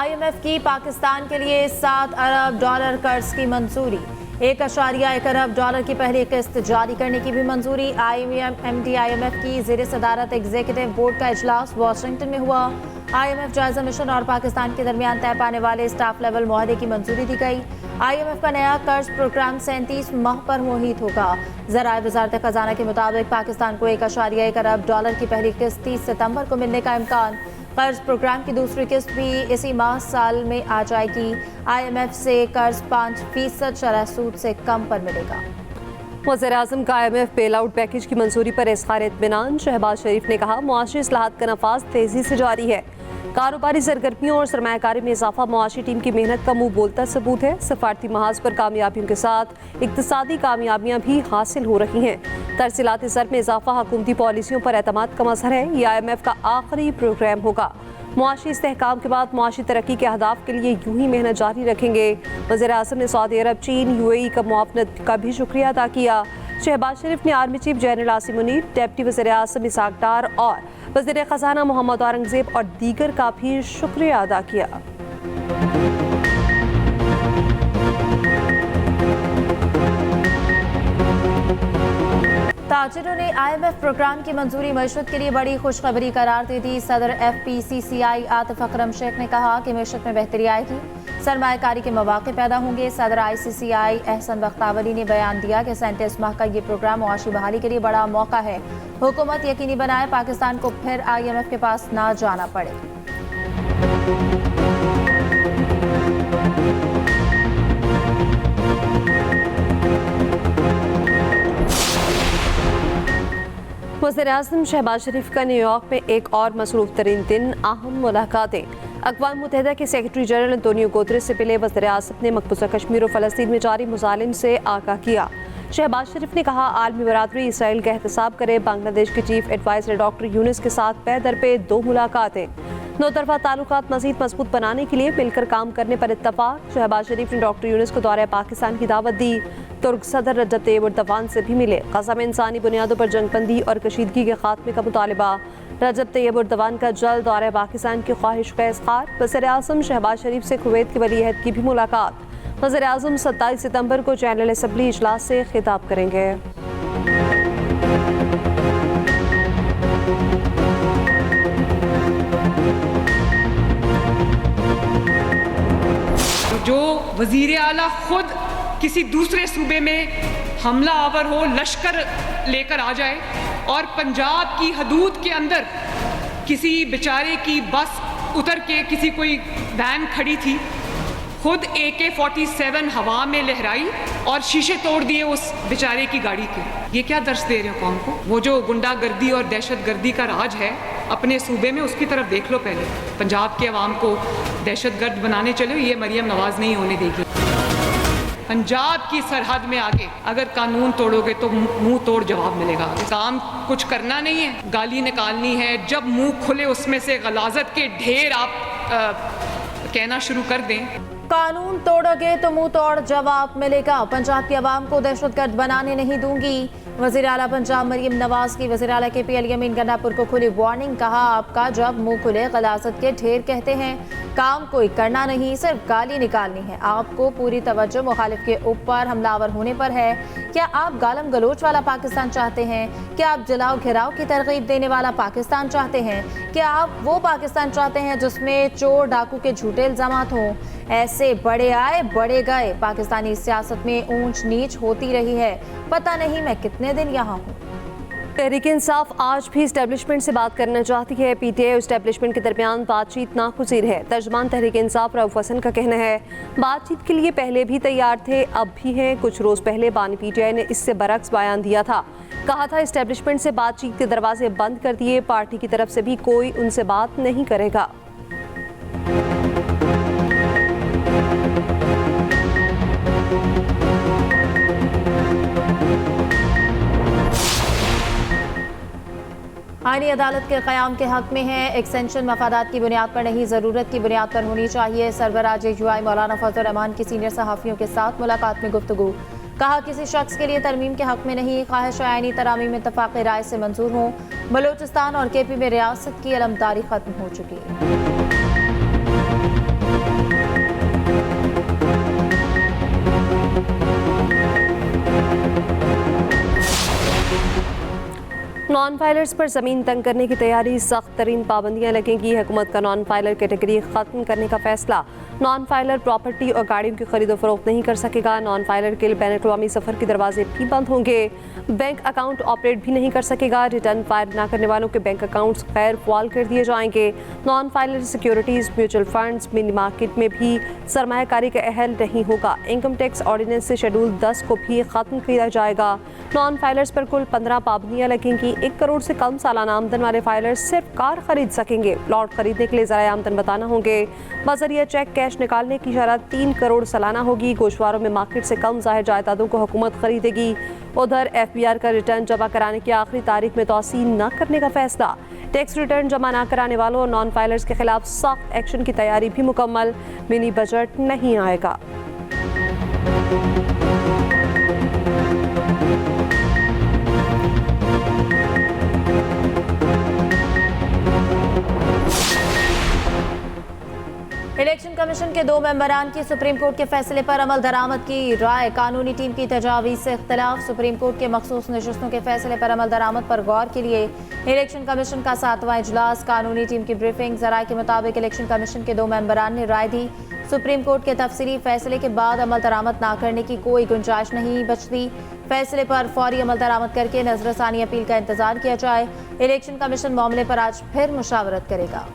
IMF की पाकिस्तान के लिए $7 अरब कर्ज की मंजूरी। $1.1 अरब की पहली किस्त जारी करने की भी मंजूरी। MD IMF की ज़ेर सदारत एग्जीक्यूटिव बोर्ड का इजलास वाशिंगटन में हुआ। IMF जायजा मिशन और पाकिस्तान के दरमियान तय पाने वाले स्टाफ लेवल मुआहदे की मंजूरी दी गई। IMF का नया कर्ज प्रोग्राम 37 माह पर मुहित होगा। ज़राए वज़ारत खजाना के मुताबिक पाकिस्तान को $1.1 अरब की पहली किस्त 30 सितंबर को मिलने का इम्कान। कर्ज प्रोग्राम की दूसरी किस्त भी इसी माह साल में आ जाएगी। IMF से कर्ज 5% शरह सूद से कम पर मिलेगा। वज़ीर-ए-आज़म का IMF बेल आउट पैकेज की मंजूरी पर इज़हार इत्मीनान। शहबाज शरीफ ने कहा, मुआशी इस्लाहात का नफाज तेजी से जारी है। कारोबारी सरगर्मियों और सरमायाकारी में इजाफा मुआशी टीम की मेहनत का मुंह बोलता सबूत है। सफारती महाज पर कामयाबियों के साथ इक्तिसादी कामयाबियां भी हासिल हो रही हैं। तरसीलाती ज़र में इजाफा हुकूमती पॉलिसियों पर एतमाद का मज़हर है। ये IMF का आखिरी प्रोग्राम होगा। मुआशी इस्तेहकाम के बाद मुआशी तरक्की के अहदाफ के लिए यूं ही मेहनत जारी रखेंगे। वज़ीर-ए-आज़म ने सऊदी अरब, चीन, UAE का मुआवनत का भी शुक्रिया अदा किया। शहबाज शरीफ ने army chief general Asim Munir, deputy वज़ीर-ए-आज़म इसाक डार और वज़ीर ख़जाना मोहम्मद औरंगज़ेब और दीगर का भी शुक्रिया अदा किया। ताजिरों ने IMF प्रोग्राम की मंजूरी मईशत के लिए बड़ी खुशखबरी करार दे दी। सदर FPCCI आतिफ अकरम शेख ने कहा कि मईशत में बेहतरी आएगी, सरमायाकारी के मौके पैदा होंगे। सदर ICCI एहसन बख्तावरी ने बयान दिया कि 37 माह का ये प्रोग्राम मुआशी बहाली के लिए बड़ा मौका है। हुकूमत यकीनी बनाए पाकिस्तान को फिर IMF के पास ना जाना पड़े। वज़ीर-ए-आज़म शहबाज शरीफ का न्यूयॉर्क में एक और मसरूफ तरीन दिन। अहम मुलाकातें। अक़वाम मुत्तहिदा के सेक्रेटरी जनरल अंतोनियो गुतरेस से मिले वज़ीर-ए-आज़म ने मकबूजा कश्मीर और फ़लस्तीन में जारी मुज़ालिम से आगाह किया। शहबाज शरीफ ने कहा, आलमी बरादरी इसराइल का एहतसाब करे। बांग्लादेश के चीफ एडवाइज़र डॉक्टर यूनुस के साथ पे दर पे 2 मुलाकातें। 2 तरफ़ा ताल्लुकात मज़ीद मजबूत बनाने के लिए मिलकर काम करने पर इत्तफ़ाक़। शहबाज शरीफ ने डॉक्टर यूनुस को दौरे पाकिस्तान की दावत दी। तुर्क सदर रजब तैयब एर्दोगान से भी मिले। गज़ा में इंसानी बुनियादों पर जंगबंदी और कशीदगी के खात्मे का मुतालिबा। रजब तैयब एर्दोगान का जल्द दौरे पाकिस्तान की ख्वाहिश का इज़हार। वज़ीर-ए-आज़म शहबाज शरीफ से कुवैत के वली-ए-अहद की भी मुलाकात। वज़ीर-ए-आज़म 27 सितंबर को जनरल असम्बली इजलास से खिताब करेंगे। जो वज़ीर आला खुद किसी दूसरे सूबे में हमला आवर हो, लश्कर लेकर आ जाए और पंजाब की हदूद के अंदर किसी बेचारे की बस उतर के किसी कोई वैन खड़ी थी, खुद AK-47 हवा में लहराई और शीशे तोड़ दिए उस बेचारे की गाड़ी के। ये क्या दर्श दे रहे हो कौम को? वो जो गुंडागर्दी और दहशतगर्दी का राज है अपने सूबे में, उसकी तरफ देख लो पहले। पंजाब के अवाम को दहशतगर्द बनाने चले, ये मरियम नवाज नहीं होने देगी। पंजाब की सरहद में आगे अगर कानून तोड़ोगे तो मुंह तोड़ जवाब मिलेगा। काम कुछ करना नहीं है, गाली निकालनी है। जब मुंह खुले उसमें से गलाजत के ढेर आप कहना शुरू कर दें। कानून तोड़ोगे तो मुंह तोड़ जवाब मिलेगा। पंजाब की आवाम को दहशतगर्द बनाने नहीं दूंगी। वज़ीर आला पंजाब मरियम नवाज की वज़ीर आला KP अली अमीन गन्नापुर को खुली वार्निंग। कहा, आपका जब मुंह खुले गलाजत के ढेर कहते हैं, काम कोई करना नहीं, सिर्फ गाली निकालनी है। आपको पूरी तवज्जो मुखालिफ के ऊपर हमलावर होने पर है। क्या आप गालम गलोच वाला पाकिस्तान चाहते हैं? क्या आप जलाओ घिराव की तरगीब देने वाला पाकिस्तान चाहते हैं? क्या आप वो पाकिस्तान चाहते हैं जिसमें चोर डाकू के झूठे इल्जामात हों? ऐसे बड़े आए बड़े गए। पाकिस्तानी सियासत में ऊंच नीच होती रही है। पता नहीं मैं कितने दिन यहाँ हूँ। तहरीक इंसाफ आज भी इस्टेब्लिशमेंट से बात करना चाहती है। PTI और इस्टेब्लिशमेंट के दरमियान बातचीत नागुज़ीर है। तर्जमान तहरीक इंसाफ रऊफ हसन का कहना है, बातचीत के लिए पहले भी तैयार थे, अब भी हैं। कुछ रोज़ पहले बानी PTI ने इससे बरक्स बयान दिया था। कहा था, इस्टेब्लिशमेंट से बातचीत के दरवाजे बंद कर दिए, पार्टी की तरफ से भी कोई उनसे बात नहीं करेगा। आईनी अदालत के क़याम के हक में है। एक्सटेंशन मफादात की बुनियाद पर नहीं, ज़रूरत की बुनियाद पर होनी चाहिए। सरबराह JUI मौलाना फजल रहमान की सीनियर सहाफ़ियों के साथ मुलाकात में गुफ्तगू। कहा, किसी शख्स के लिए तरमीम के हक में नहीं, ख्वाहिश आईनी तरामीम में इत्तफ़ाक़ी राय से मंजूर हों। बलूचिस्तान और KP में रियासत की अलमदारी ख़त्म हो चुकी है। नॉन फाइलर्स पर ज़मीन तंग करने की तैयारी, सख्त तरीन पाबंदियाँ लगेंगी। हुकूमत का नॉन फाइलर कैटेगरी ख़त्म करने का फैसला। नॉन फाइलर प्रॉपर्टी और गाड़ियों की खरीदो फरोख्त नहीं कर सकेगा। नॉन फाइलर के लिए बैन अवी सफ़र के दरवाजे भी बंद होंगे। बैंक अकाउंट ऑपरेट भी नहीं कर सकेगा। रिटर्न फाइल न करने वालों के बैंक अकाउंट्स गैर फाल कर दिए जाएंगे। Non filer securities, mutual funds, mini market में भी सरमायाकारी का अहल नहीं होगा। इनकम टैक्स ऑर्डिनेंस से शेड्यूल 10 को भी ख़त्म किया जाएगा। नॉन फाइलर्स पर कुल 15 पाबंदियाँ लगेंगी। 1 करोड़ से कम सालाना आमदन वाले फाइलर्स सिर्फ कार खरीद सकेंगे। प्लॉट खरीदने के लिए ज़राए आमदन बताना होंगे। बजरिया चेक कैश निकालने की शरत 3 करोड़ सालाना होगी। गोशवारों में मार्केट से कम ज़ाहिर जायदादों को हुकूमत खरीदेगी। उधर FBR का रिटर्न जमा कराने की आखिरी तारीख में तोसी न करने का फैसला। टैक्स रिटर्न जमा न कराने वालों और नॉन फाइलर्स के खिलाफ सख्त एक्शन की तैयारी भी मुकम्मल। मिनी बजट नहीं आएगा। इलेक्शन कमीशन के 2 मेंबरान की सुप्रीम कोर्ट के फैसले पर अमल दरामद की राय। कानूनी टीम की तजावीज़ से इख्तलाफ। सुप्रीम कोर्ट के मखसूस नशस्तों के फैसले पर अमल दरामद पर गौर के लिए इलेक्शन कमीशन का 7वां इजलास। कानूनी टीम की ब्रीफिंग। ज़राए के मुताबिक इलेक्शन कमीशन के 2 मेंबरान ने राय दी। सुप्रीम कोर्ट के तफसीली फैसले के बाद अमल दरामद न करने की कोई गुंजाइश नहीं बचती। फैसले पर फौरी अमल दरामद करके नजरसानी अपील का इंतजार किया जाए। इलेक्शन कमीशन मामले पर आज फिर मुशावरत करेगा।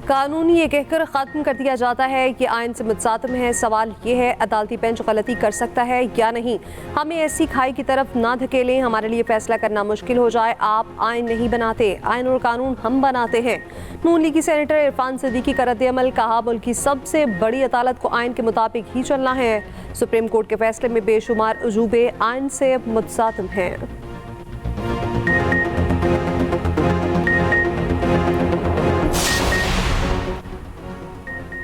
कानून ये कहकर ख़त्म कर दिया जाता है कि आइन से मुतसातिम है। सवाल ये है, अदालती बेंच गलती कर सकता है या नहीं? हमें ऐसी खाई की तरफ ना धकेलें, हमारे लिए फैसला करना मुश्किल हो जाए। आप आइन नहीं बनाते, आइन और कानून हम बनाते हैं। नून लीगी सेनेटर इरफान सिद्दीकी का रद्द-ए-अमल। कहा, मुल्क की सबसे बड़ी अदालत को आइन के मुताबिक ही चलना है। सुप्रीम कोर्ट के फैसले में बेशुमार उजूबे आइन से मुतसातिम हैं।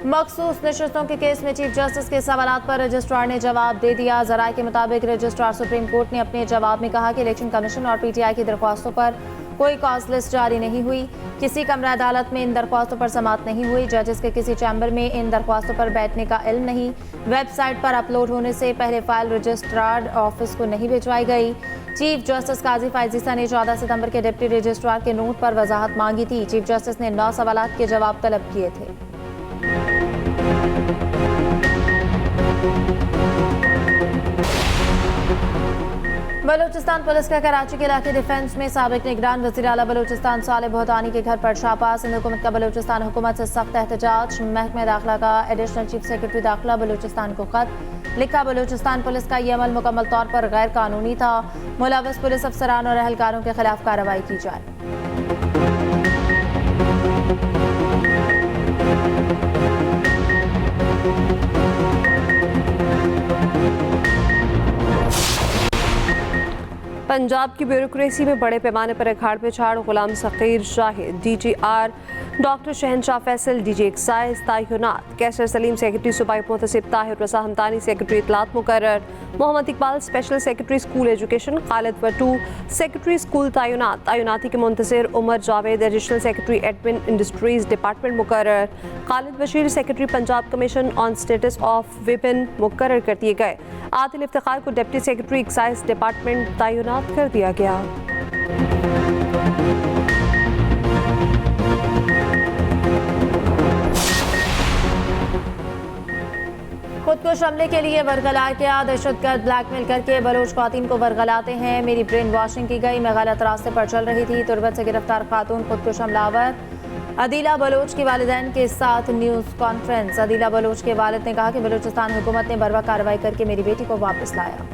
मखसूस नशस्तों के केस में चीफ जस्टिस के सवालात पर रजिस्ट्रार ने जवाब दे दिया। ज़राए के मुताबिक रजिस्ट्रार सुप्रीम कोर्ट ने अपने जवाब में कहा कि इलेक्शन कमीशन और PTI की दरख्वास्तों पर कोई कॉज लिस्ट जारी नहीं हुई। किसी कमरा अदालत में इन दरख्वास्तों पर समाअत नहीं हुई। जजेस के किसी चैम्बर में इन दरख्वास्तों पर बैठने का इल्म नहीं। वेबसाइट पर अपलोड होने से पहले फाइल रजिस्ट्रार ऑफिस को नहीं भिजवाई गई। चीफ जस्टिस काजी फायजीसा ने 14 सितंबर के डिप्टी रजिस्ट्रार के नोट पर वजाहत मांगी थी। चीफ जस्टिस ने 9 सवालात के जवाब तलब किए थे। बलूचिस्तान पुलिस का कराची के इलाके डिफेंस में साबिक निगरान वज़ीर आला बलूचिस्तान साले बहतानी के घर पर छापा। सिंध हुकूमत का बलूचिस्तान हुकूमत से सख्त एहतजाज। महकमा दाखिला का एडिशनल चीफ सेक्रेटरी दाखिला बलूचिस्तान को खत लिखा। बलूचिस्तान पुलिस का ये अमल मुकम्मल तौर पर गैर कानूनी था। मुलव्वस पुलिस अफसरान और अहलकारों के खिलाफ कार्रवाई की जाए। पंजाब की ब्यूरोक्रेसी में बड़े पैमाने पर अखाड़ पे छाड़। गुलाम सकीर शाहिद DGR, डॉक्टर शहनशाह फैसल DG एक्साइज तैनात। कैसर सलीम सेक्रेटरी सूबाई मुहतसिब। ताहिर रसा हमदानी सेक्रेटरी इतलात मुकर्रर। Mohammad Iqbal special secretary school education. Khalid Wattoo secretary school तैनात। तैनाती के मुंतज़िर Umar Javed additional secretary admin industries department मुकर्रर। Khalid Bashir secretary Punjab commission on status of women मुकर्रर कर दिए गए। आदिल इफ्तिखार को डिप्टी सेक्रेटरी एक्साइज डिपार्टमेंट तैनात कर दिया गया। खुद को हमले के लिए वरगला किया। दहशतगर्द ब्लैकमेल करके बलोच खातून को वरगलाते हैं। मेरी ब्रेन वॉशिंग की गई, मैं गलत रास्ते पर चल रही थी। तुर्बत से गिरफ्तार खातून खुदकुश हमलावर। अदीला बलोच की वालिदैन के साथ न्यूज़ कॉन्फ्रेंस। अदीला बलोच के वालिद ने कहा कि बलूचिस्तान हुकूमत ने बर्वक्त कार्रवाई करके मेरी बेटी को वापस लाया।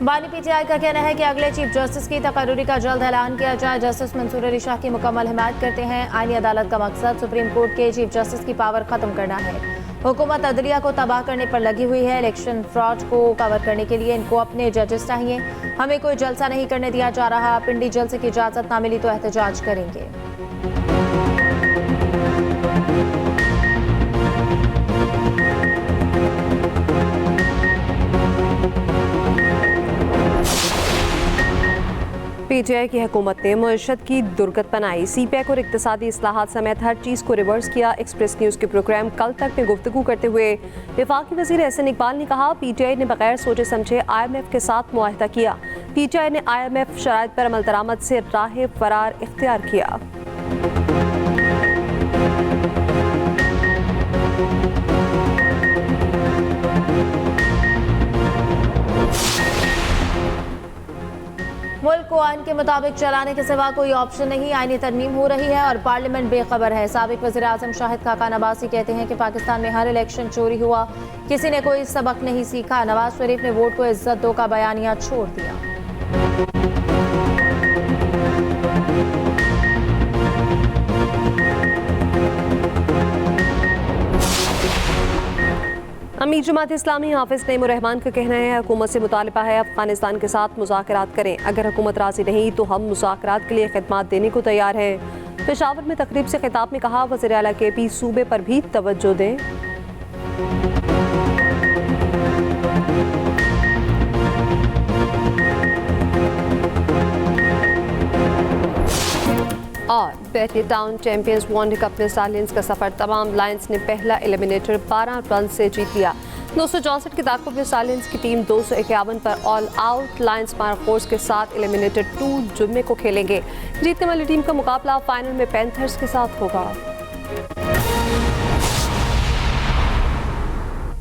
बानी PTI का कहना है कि अगले चीफ जस्टिस की तकर्रुरी का जल्द ऐलान किया जाए। जस्टिस मंसूर अली शाह की मुकम्मल हिमायत करते हैं। आईनी अदालत का मकसद सुप्रीम कोर्ट के चीफ जस्टिस की पावर खत्म करना है। हुकूमत अदलिया को तबाह करने पर लगी हुई है। इलेक्शन फ्रॉड को कवर करने के लिए इनको अपने जजेस चाहिए। हमें कोई जलसा नहीं करने दिया जा रहा। पिंडी जलसे की इजाजत ना मिली तो एहतजाज करेंगे। पीटीआई की हुकूमत ने मईशत की दुर्गत बनाई, सीपैक और इक्तिसादी इस्लाहात समेत हर चीज़ को रिवर्स किया। एक्सप्रेस न्यूज़ के प्रोग्राम कल तक में गुफ्तगू करते हुए वफाकी वज़ीर एहसन इकबाल ने कहा, पीटीआई ने बगैर सोचे समझे IMF के साथ मुआहदा किया। पीटीआई ने IMF शराइत पर अमल दरामद से राह फरार इख्तियार किया। मुल्क को आइन के मुताबिक चलाने के सिवा कोई ऑप्शन नहीं। आईनी तरमीम हो रही है और पार्लियामेंट बेखबर है। साबिक वज़ीर आज़म शाहिद खाकान अब्बासी कहते हैं कि पाकिस्तान में हर इलेक्शन चोरी हुआ, किसी ने कोई सबक नहीं सीखा। नवाज शरीफ ने वोट को इज्जत दो का बयानिया छोड़ दिया। अमीर जमात इस्लामी हाफिज नईम रहमान का कहना है, हुकूमत से मुतालबा है अफगानिस्तान के साथ मुज़ाकरात करें। अगर हुकूमत राजी नहीं तो हम मुज़ाकरात के लिए खिदमात देने को तैयार हैं। पेशावर में तकरीब से खिताब में कहा, वज़ीर आला KP सूबे पर भी तवज्जो दें। और बैटली टाउन चैंपियंस वनडे कप में स्टालियंस का सफर तमाम। लायंस ने पहला एलिमिनेटर 12 रन से जीत लिया। 264 के दाखिल में स्टालियंस की टीम 251 पर ऑल आउट। लायंस मार्कोर्स के साथ एलिमिनेटर 2 जुम्मे को खेलेंगे। जीतने वाली टीम का मुकाबला फाइनल में पैंथर्स के साथ होगा।